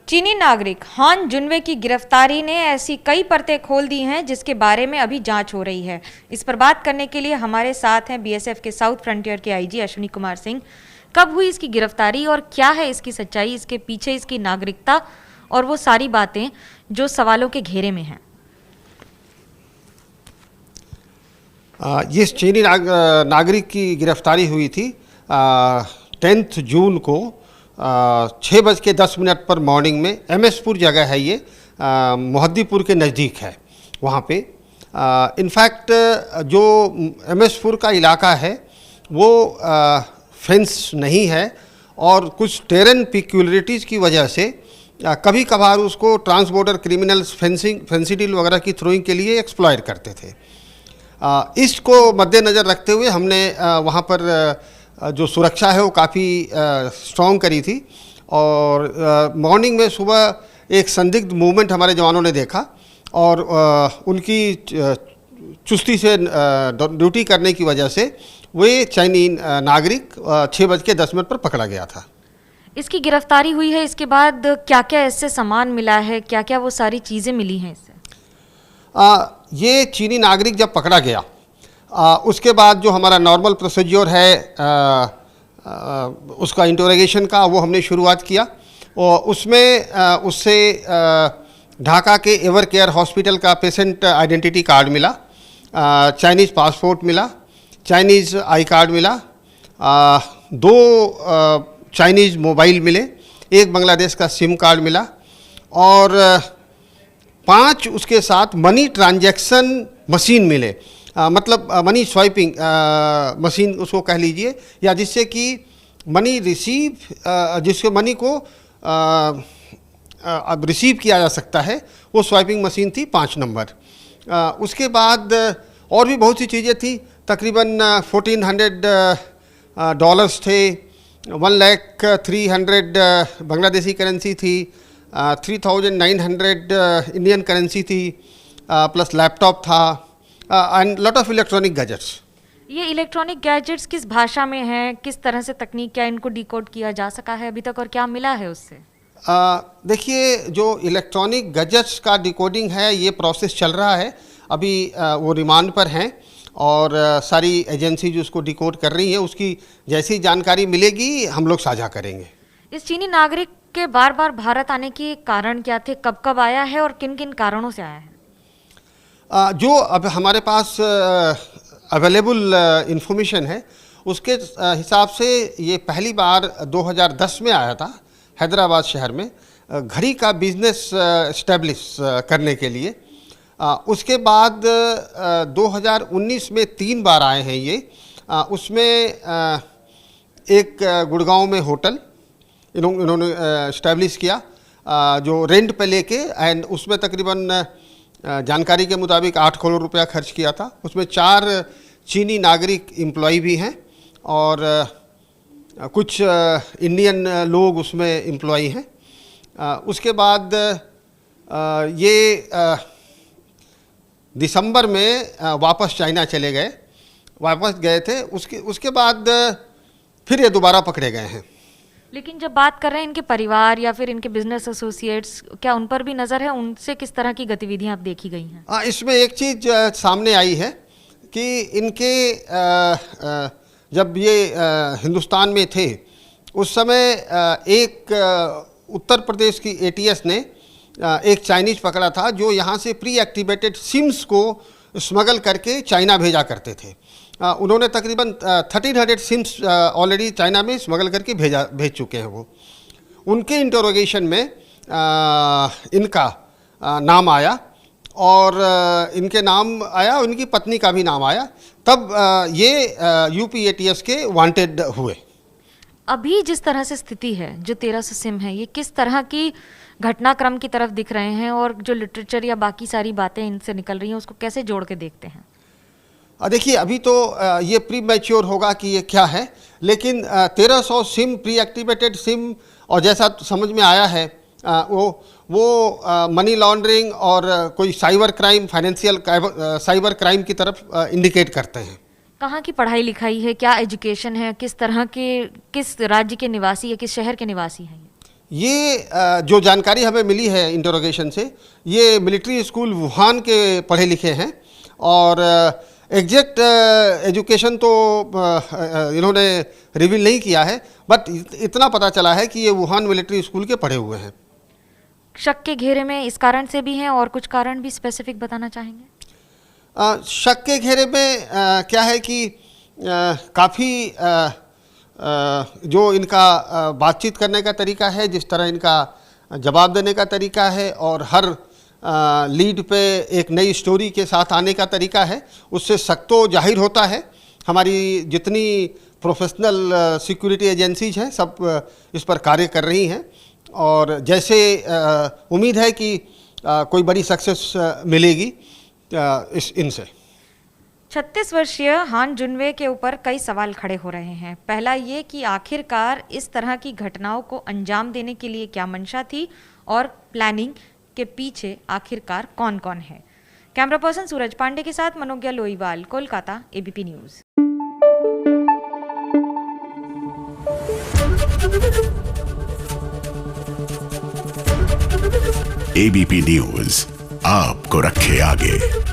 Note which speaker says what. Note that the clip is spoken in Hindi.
Speaker 1: चीनी नागरिक हान जुनवे की गिरफ्तारी ने ऐसी कई परतें खोल दी हैं जिसके बारे में अभी जांच हो रही है। इस पर बात करने के लिए हमारे साथ हैं बीएसएफ के साउथ फ्रंटियर के आईजी अश्विनी कुमार सिंह। कब हुई इसकी गिरफ्तारी और क्या है इसकी सच्चाई, इसके पीछे इसकी नागरिकता और वो सारी बातें जो सवालों के घेरे में हैं।
Speaker 2: ये चीनी नागरिक की गिरफ्तारी हुई थी 10 जून को 6:10 पर मॉर्निंग में। एमएसपुर जगह है ये, मोहद्दीपुर के नज़दीक है वहाँ पे। इनफैक्ट जो एमएसपुर का इलाका है वो फेंस नहीं है और कुछ टेरेन पिक्यूलरिटीज़ की वजह से कभी कभार उसको trans border criminals fancy deal वगैरह की थ्रोइंग के लिए एक्सप्लॉयट करते थे। इसको मद्देनज़र रखते हुए हमने वहाँ पर जो सुरक्षा है वो काफ़ी स्ट्रॉन्ग करी थी और मॉर्निंग में सुबह एक संदिग्ध मूवमेंट हमारे जवानों ने देखा और उनकी चुस्ती से ड्यूटी करने की वजह से वे चाइनी नागरिक 6:10 पर पकड़ा गया था।
Speaker 1: इसकी गिरफ्तारी हुई है, इसके बाद क्या क्या इससे सामान मिला है, क्या क्या वो सारी चीज़ें मिली हैं इससे?
Speaker 2: ये चीनी नागरिक जब पकड़ा गया उसके बाद जो हमारा नॉर्मल प्रोसीजर है उसका इंटरोगेशन का वो हमने शुरुआत किया और उसमें उससे ढाका के एवर केयर हॉस्पिटल का पेशेंट आइडेंटिटी कार्ड मिला, चाइनीज़ पासपोर्ट मिला, चाइनीज़ आई कार्ड मिला, 2 चाइनीज़ मोबाइल मिले, 1 बांग्लादेश का सिम कार्ड मिला और 5 उसके साथ मनी ट्रांजैक्शन मशीन मिले। मतलब मनी स्वाइपिंग मशीन उसको कह लीजिए, या जिससे कि मनी जिसके मनी को अब रिसीव किया जा सकता है, वो स्वाइपिंग मशीन थी 5 नंबर। उसके बाद और भी बहुत सी चीज़ें थी, तकरीबन $1,400 थे, 1,03,000 बांग्लादेशी करेंसी थी, 3,900 इंडियन करेंसी थी, प्लस लैपटॉप था and lot of electronic gadgets.
Speaker 1: ये इलेक्ट्रॉनिक गैजेट्स किस भाषा में हैं, किस तरह से तकनीक, क्या इनको डिकोड किया जा सका है अभी तक और क्या मिला है उससे?
Speaker 2: देखिए, जो इलेक्ट्रॉनिक गैजेट्स का डिकोडिंग है ये प्रोसेस चल रहा है अभी, वो रिमांड पर हैं और सारी एजेंसी जो उसको डिकोड कर रही है उसकी जैसी जानकारी मिलेगी हम लोग साझा करेंगे।
Speaker 1: इस चीनी नागरिक के बार बार भारत आने के कारण क्या थे, कब कब आया है और किन किन कारणों से आया है?
Speaker 2: जो अब हमारे पास अवेलेबल इंफॉर्मेशन है उसके हिसाब से ये पहली बार 2010 में आया था हैदराबाद शहर में घड़ी का बिजनेस इस्टेब्लिश करने के लिए। उसके बाद 2019 में 3 बार आए हैं ये। उसमें एक गुड़गांव में होटल इन्होंने इस्टेब्लिश किया जो रेंट पे लेके, एंड उसमें तकरीबन जानकारी के मुताबिक 8 करोड़ रुपया खर्च किया था। उसमें 4 चीनी नागरिक एम्प्लॉय भी हैं और कुछ इंडियन लोग उसमें एम्प्लॉय हैं। उसके बाद ये दिसंबर में वापस चाइना चले गए, वापस गए थे। उसके बाद फिर ये दोबारा पकड़े गए हैं।
Speaker 1: लेकिन जब बात कर रहे हैं इनके परिवार या फिर इनके बिजनेस एसोसिएट्स, क्या उन पर भी नज़र है, उनसे किस तरह की गतिविधियां आप देखी गई हैं?
Speaker 2: इसमें एक चीज़ सामने आई है कि इनके जब ये हिंदुस्तान में थे उस समय एक उत्तर प्रदेश की एटीएस ने एक चाइनीज़ पकड़ा था जो यहाँ से प्री एक्टिवेटेड सिम्स को स्मगल करके चाइना भेजा करते थे। उन्होंने तकरीबन 1300 सिम्स ऑलरेडी चाइना में स्मगल करके भेज चुके हैं वो। उनके इंटरोगेशन में इनका नाम आया और इनके नाम आया, उनकी पत्नी का भी नाम आया, तब ये यूपी एटीएस के वांटेड हुए।
Speaker 1: अभी जिस तरह से स्थिति है, जो 1300 सिम है, ये किस तरह की घटनाक्रम की तरफ दिख रहे हैं और जो लिटरेचर या बाकी सारी बातें इनसे निकल रही हैं उसको कैसे जोड़ के देखते हैं?
Speaker 2: देखिए, अभी तो ये प्री मैच्योर होगा कि ये क्या है, लेकिन 1300 सिम प्री एक्टिवेटेड सिम और जैसा समझ में आया है वो मनी लॉन्ड्रिंग और कोई cyber crime, financial cyber crime की तरफ इंडिकेट करते हैं।
Speaker 1: कहाँ की पढ़ाई लिखाई है, क्या एजुकेशन है, किस तरह के, किस राज्य के निवासी या किस शहर के निवासी हैं?
Speaker 2: ये जो जानकारी हमें मिली है इंटरोगेशन से, ये मिलिट्री स्कूल वुहान के पढ़े लिखे हैं और एग्जैक्ट एजुकेशन तो इन्होंने रिवील नहीं किया है, बट इतना पता चला है कि ये वुहान मिलिट्री स्कूल के पढ़े हुए हैं।
Speaker 1: शक के घेरे में इस कारण से भी हैं और कुछ कारण भी स्पेसिफिक बताना चाहेंगे?
Speaker 2: शक के घेरे में क्या है कि काफ़ी जो इनका बातचीत करने का तरीका है, जिस तरह इनका जवाब देने का तरीका है और हर लीड पे एक नई स्टोरी के साथ आने का तरीका है, उससे शक तो जाहिर होता है। हमारी जितनी प्रोफेशनल सिक्योरिटी एजेंसीज हैं सब इस पर कार्य कर रही हैं और जैसे उम्मीद है कि कोई बड़ी सक्सेस मिलेगी इनसे।
Speaker 1: 36 वर्षीय हान जुनवे के ऊपर कई सवाल खड़े हो रहे हैं। पहला ये कि आखिरकार इस तरह की घटनाओं को अंजाम देने के लिए क्या मंशा थी और प्लानिंग के पीछे आखिरकार कौन कौन है। कैमरा पर्सन सूरज पांडे के साथ Manogya Loiwal, Kolkata, ABP news.
Speaker 3: ABP news आपको रखे आगे।